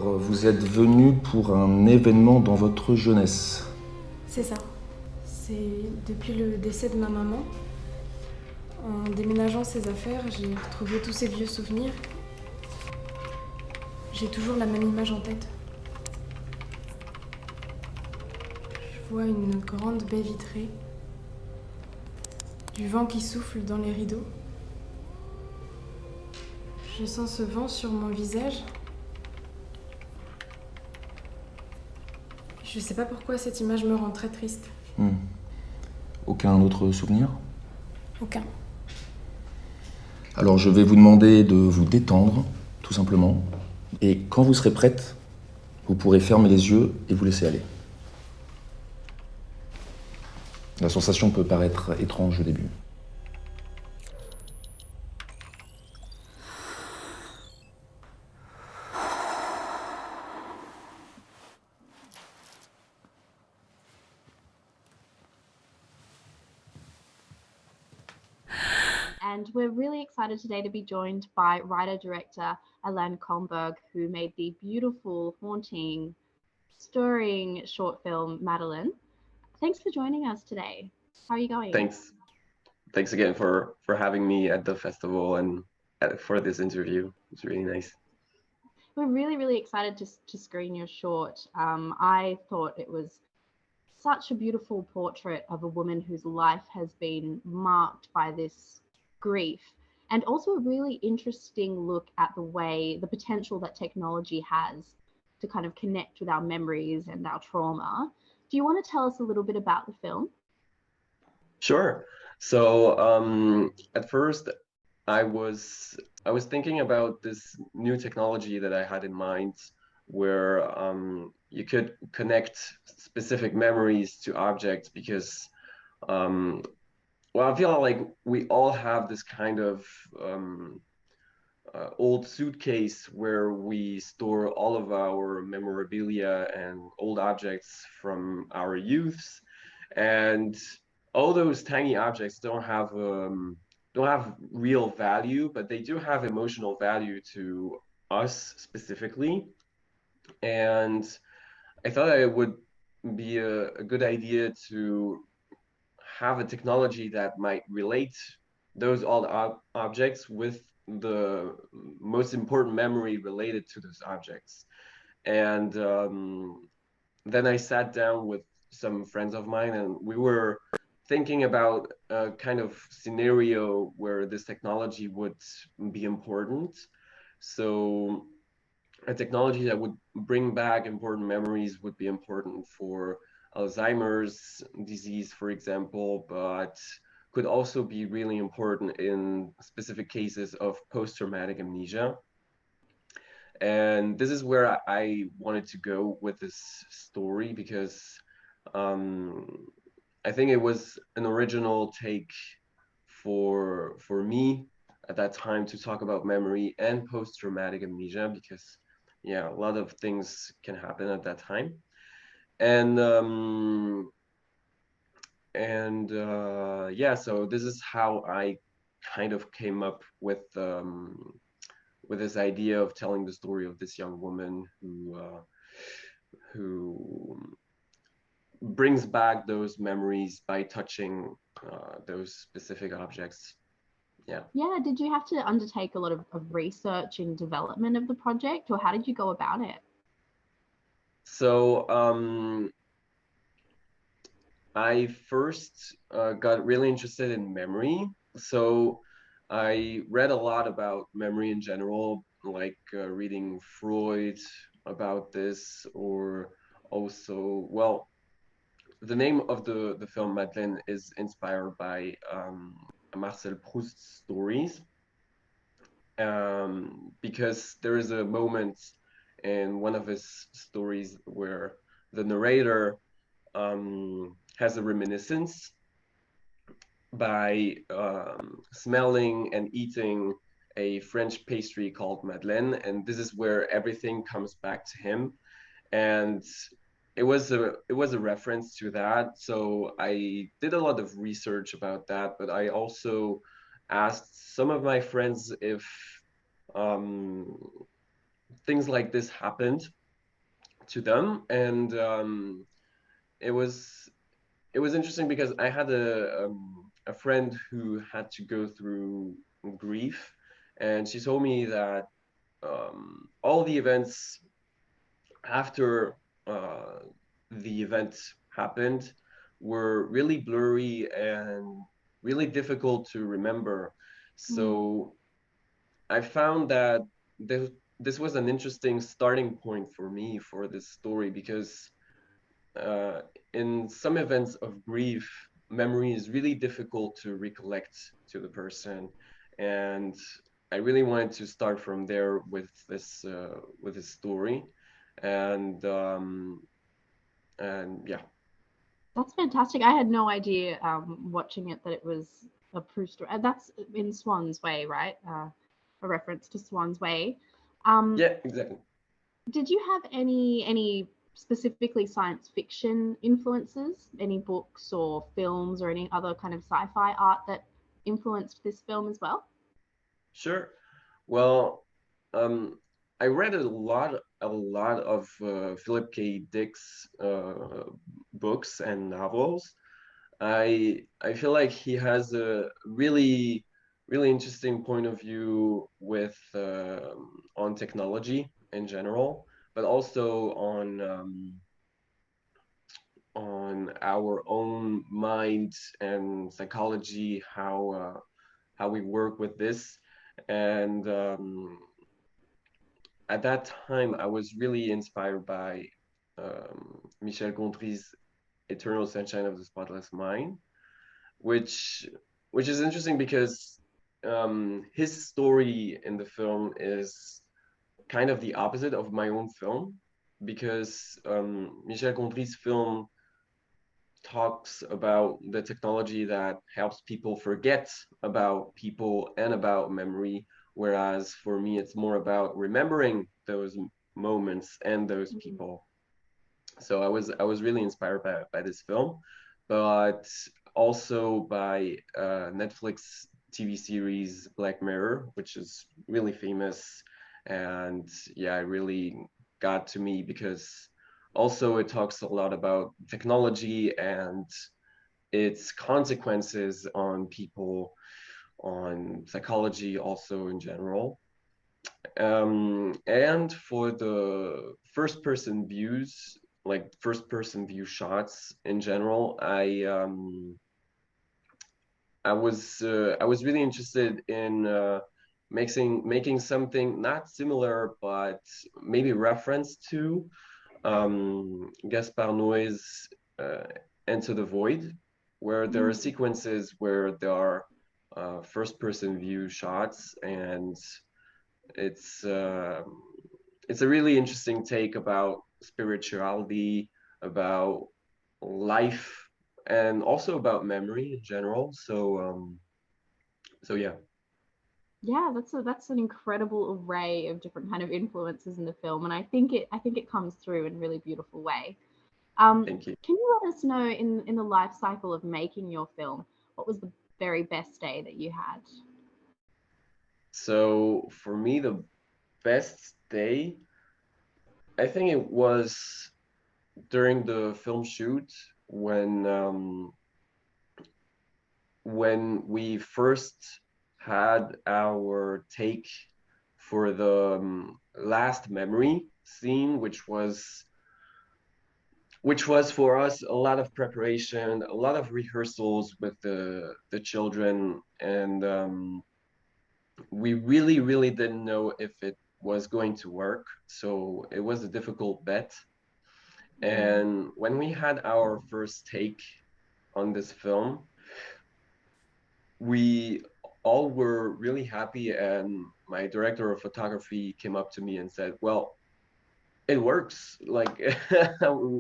Alors, vous êtes venu pour un événement dans votre jeunesse. C'est ça. C'est depuis le décès de ma maman. En déménageant ses affaires, j'ai retrouvé tous ces vieux souvenirs. J'ai toujours la même image en tête. Je vois une grande baie vitrée, du vent qui souffle dans les rideaux. Je sens ce vent sur mon visage. Je sais pas pourquoi cette image me rend très triste. Aucun autre souvenir? Aucun. Alors, je vais vous demander de vous détendre, tout simplement. Et quand vous serez prête, vous pourrez fermer les yeux et vous laisser aller. La sensation peut paraître étrange au début. And we're really excited today to be joined by writer-director Alain Kulmburg, who made the beautiful, haunting, stirring short film Madeleine. Thanks for joining us today. How are you going? Thanks again for having me at the festival and for this interview. It's really nice. We're really, really excited to screen your short. I thought it was such a beautiful portrait of a woman whose life has been marked by this grief, and also a really interesting look at the potential that technology has to kind of connect with our memories and our trauma. Do you want to tell us a little bit about the film? Sure. So at first I was thinking about this new technology that I had in mind, where you could connect specific memories to objects, because well, I feel like we all have this kind of old suitcase where we store all of our memorabilia and old objects from our youths, and all those tiny objects don't have real value, but they do have emotional value to us specifically. And I thought it would be a good idea to have a technology that might relate those old objects with the most important memory related to those objects. And then I sat down with some friends of mine, and we were thinking about a kind of scenario where this technology would be important. So a technology that would bring back important memories would be important for Alzheimer's disease, for example, but could also be really important in specific cases of post-traumatic amnesia. And this is where I wanted to go with this story, because I think it was an original take for me at that time to talk about memory and post-traumatic amnesia, because yeah, a lot of things can happen at that time. And yeah, so this is how I kind of came up with this idea of telling the story of this young woman who brings back those memories by touching those specific objects. Yeah. Yeah, did you have to undertake a lot of research and development of the project, or how did you go about it? So I first got really interested in memory. So I read a lot about memory in general, like reading Freud about this, or also, well, the name of the film Madeleine is inspired by Marcel Proust's stories, because there is a moment in one of his stories where the narrator has a reminiscence by smelling and eating a French pastry called Madeleine, and this is where everything comes back to him. And it was a reference to that. So I did a lot of research about that, but I also asked some of my friends if things like this happened to them. And it was interesting because I had a friend who had to go through grief, and she told me that all the events after the event happened were really blurry and really difficult to remember. So I found that this was an interesting starting point for me for this story, because uh, in some events of grief, memory is really difficult to recollect to the person, and I really wanted to start from there with this story, and yeah. That's fantastic. I had no idea watching it that it was a Proust story. That's in Swan's Way, right? A reference to Swan's Way. Yeah, exactly. Did you have any specifically science fiction influences? Any books or films or any other kind of sci-fi art that influenced this film as well? Sure. Well, I read a lot of Philip K. Dick's books and novels. I feel like he has a really interesting point of view with on technology in general, but also on our own mind and psychology, how we work with this. And at that time, I was really inspired by Michel Gondry's Eternal Sunshine of the Spotless Mind, which is interesting because his story in the film is kind of the opposite of my own film, because Michel Gondry's film talks about the technology that helps people forget about people and about memory, whereas for me it's more about remembering those moments and those people. So I was really inspired by this film, but also by Netflix TV series Black Mirror, which is really famous, and yeah, it really got to me because also it talks a lot about technology and its consequences on people, on psychology also in general. And for the first person views, like first person view shots in general, I was really interested in making something not similar but maybe reference to Gaspar Noé's Into the Void, where there are sequences where there are first person view shots, and it's uh, it's a really interesting take about spirituality, about life, and also about memory in general. So yeah. Yeah, that's an incredible array of different kind of influences in the film, and I think it comes through in a really beautiful way. Thank you. Can you let us know in the life cycle of making your film, what was the very best day that you had? So for me, the best day, I think it was during the film shoot when we first had our take for the last memory scene, which was for us a lot of preparation, a lot of rehearsals with the children, and we really didn't know if it was going to work. So it was a difficult bet. And when we had our first take on this film, we all were really happy, and my director of photography came up to me and said, well, it works. Like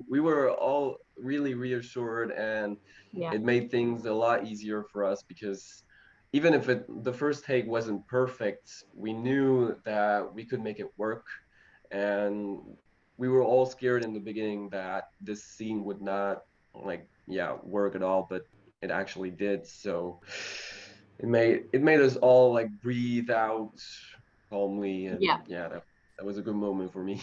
we were all really reassured, and Yeah. it made things a lot easier for us, because even if the first take wasn't perfect, we knew that we could make it work. And we were all scared in the beginning that this scene would not, like, yeah, work at all, but it actually did. So it made us all like breathe out calmly, Yeah. and yeah, that was a good moment for me.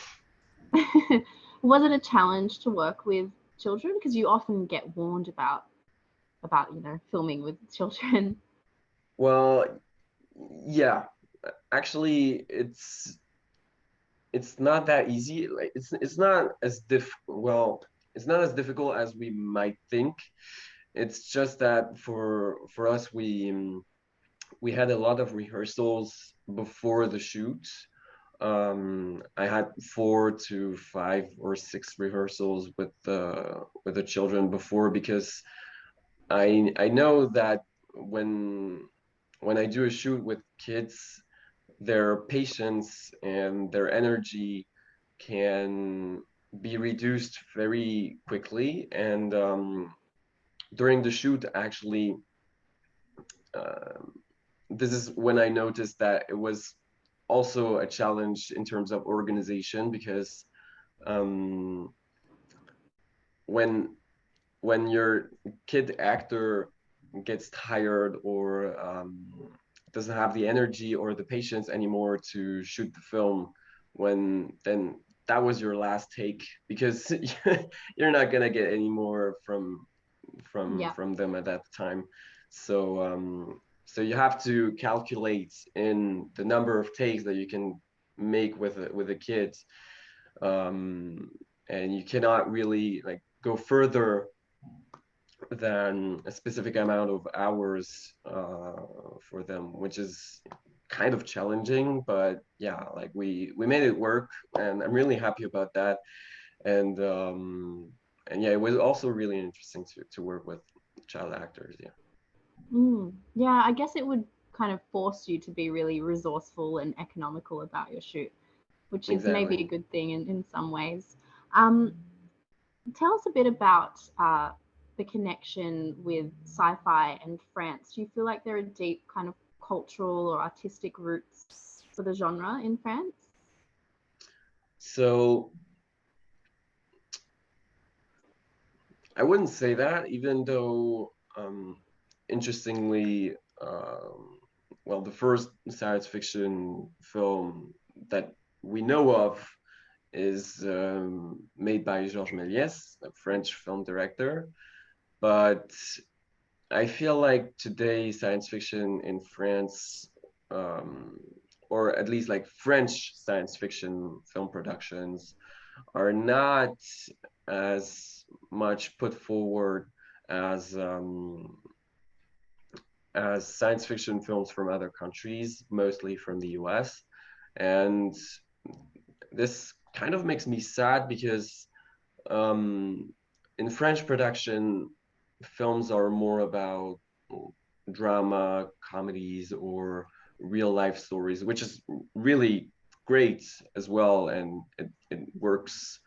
Was it a challenge to work with children? Because you often get warned about filming with children. Well, yeah, actually, it's not that easy. Like it's not as it's not as difficult as we might think. It's just that for us, we had a lot of rehearsals before the shoot. I had 4 to 5 or 6 rehearsals with the children before, because I know that when I do a shoot with kids, their patience and their energy can be reduced very quickly. And during the shoot, actually, this is when I noticed that it was also a challenge in terms of organization, because um, when your kid actor gets tired, or doesn't have the energy or the patience anymore to shoot the film, then that was your last take, because you're not gonna get any more from them at that time. So you have to calculate in the number of takes that you can make with a kid, and you cannot really like go further than a specific amount of hours for them, which is kind of challenging. But yeah, like we made it work, and I'm really happy about that. And yeah, it was also really interesting to work with child actors. Yeah. Yeah, I guess it would kind of force you to be really resourceful and economical about your shoot, which is maybe a good thing in some ways. Tell us a bit about the connection with sci-fi and France. Do you feel like there are deep kind of cultural or artistic roots for the genre in France? So I wouldn't say that, even though interestingly, well, the first science fiction film that we know of is made by Georges Méliès, a French film director. But I feel like today science fiction in France, or at least like French science fiction film productions, are not as much put forward as science fiction films from other countries, mostly from the US. And this kind of makes me sad, because in French production, films are more about drama, comedies, or real life stories, which is really great as well, and it works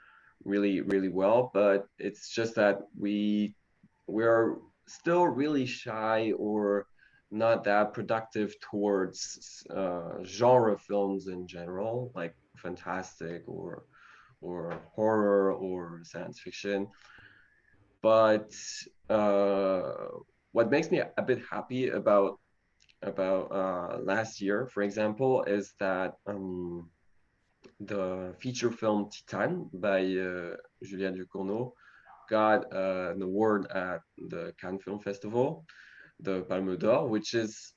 really, really well. But it's just that we're still really shy, or not that productive towards genre films in general, like fantastic or horror or science fiction. But what makes me a bit happy about last year, for example, is that the feature film Titan by Julien Ducournau got an award at the Cannes Film Festival, the Palme d'Or, which is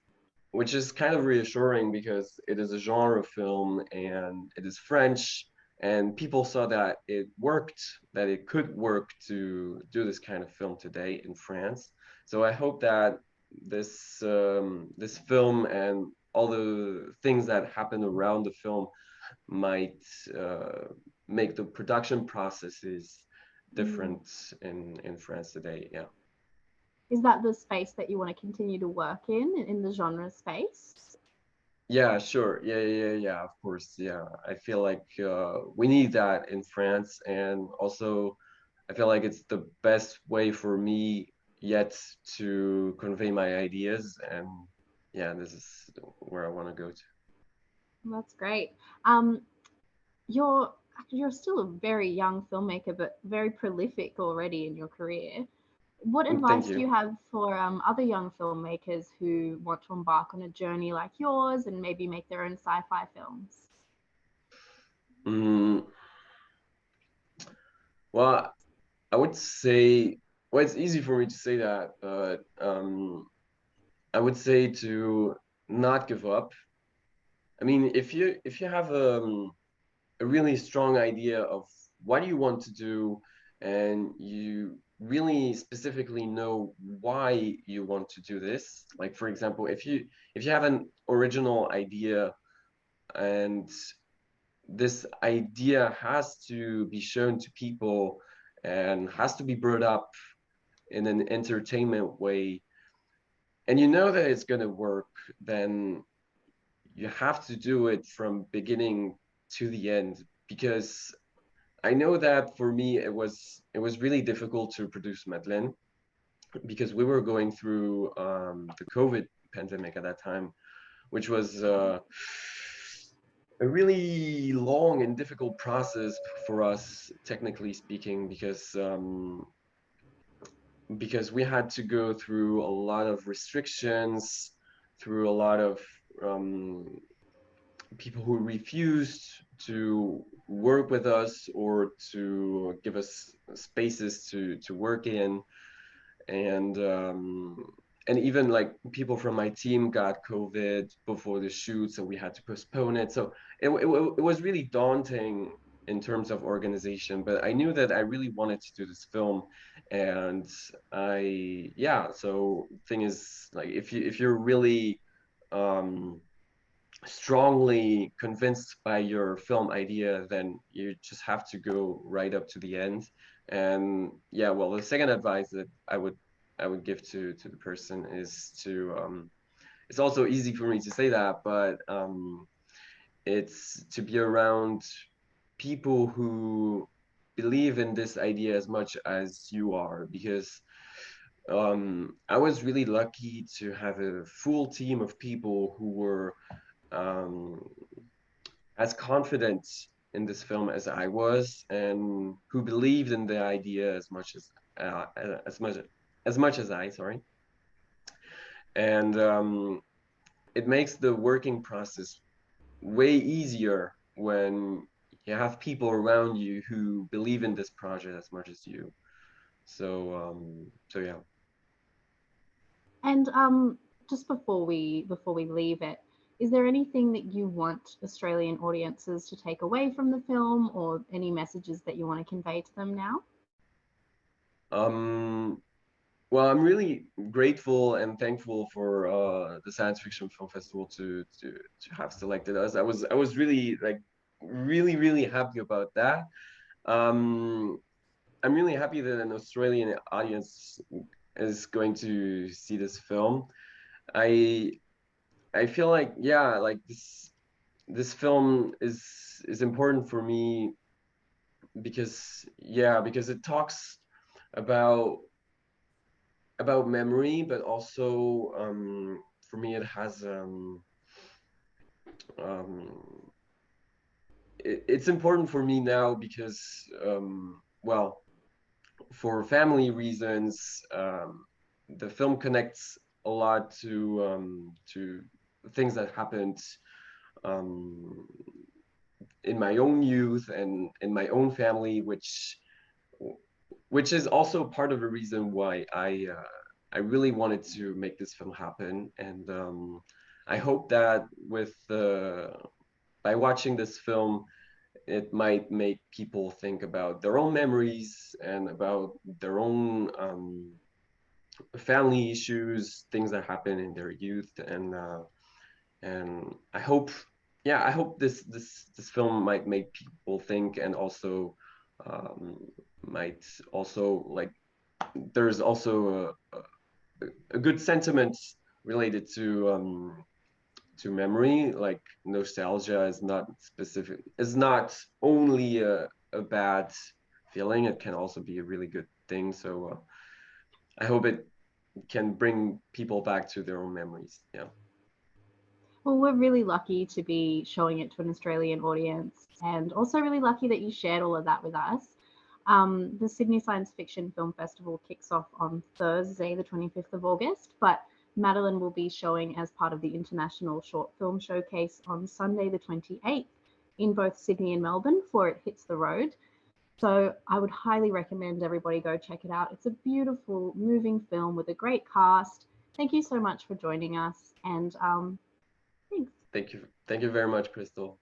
kind of reassuring, because it is a genre film and it is French, and people saw that it worked, that it could work to do this kind of film today in France. So I hope that this film and all the things that happen around the film might make the production processes different in France today. Yeah. Is that the space that you want to continue to work in the genre space? Yeah, sure. Yeah, of course. Yeah. I feel like we need that in France. And also, I feel like it's the best way for me yet to convey my ideas. And yeah, this is where I want to go to. That's great. You're still a very young filmmaker, but very prolific already in your career. What advice do you have for other young filmmakers who want to embark on a journey like yours and maybe make their own sci-fi films? Well, I would say, well, it's easy for me to say that, but I would say to not give up. I mean, if you have a really strong idea of what you want to do, and you really specifically know why you want to do this, like for example, if you have an original idea, and this idea has to be shown to people and has to be brought up in an entertainment way, and you know that it's going to work, then you have to do it from beginning to the end. Because I know that for me it was really difficult to produce Madeleine, because we were going through the COVID pandemic at that time, which was a really long and difficult process for us, technically speaking, because we had to go through a lot of restrictions, through a lot of people who refused to work with us or to give us spaces to work in, and even like people from my team got COVID before the shoot, so we had to postpone it. So it was really daunting in terms of organization, but I knew that I really wanted to do this film. And so thing is, like, if you're really strongly convinced by your film idea, then you just have to go right up to the end. And yeah, well, the second advice that I would give to the person is to it's also easy for me to say that, but it's to be around people who believe in this idea as much as you are. Because I was really lucky to have a full team of people who were um, as confident in this film as I was, and who believed in the idea as much as I, sorry. And it makes the working process way easier when you have people around you who believe in this project as much as you. So yeah. And just before we leave it, is there anything that you want Australian audiences to take away from the film, or any messages that you want to convey to them now? um Well, I'm really grateful and thankful for the Science Fiction Film Festival to have selected us. I was really, like, really happy about that. Um, I'm really happy that an Australian audience is going to see this film. I I feel like, yeah, like this film is important for me, because it talks about memory, but also for me it has um, it's important for me now because well, for family reasons, the film connects a lot to things that happened um, in my own youth and in my own family, which is also part of the reason why I really wanted to make this film happen. And I hope that by watching this film, it might make people think about their own memories and about their own family issues, things that happen in their youth. And I hope this film might make people think, and also um, might also, like, there's also a good sentiment related to memory. Like, nostalgia is not only a bad feeling, it can also be a really good thing. So I hope it can bring people back to their own memories. Yeah. Well, we're really lucky to be showing it to an Australian audience, and also really lucky that you shared all of that with us. The Sydney Science Fiction Film Festival kicks off on Thursday, the 25th of August, but Madeleine will be showing as part of the International Short Film Showcase on Sunday, the 28th, in both Sydney and Melbourne before it hits the road. So I would highly recommend everybody go check it out. It's a beautiful, moving film with a great cast. Thank you so much for joining us, and thanks. Thank you very much, Crystal.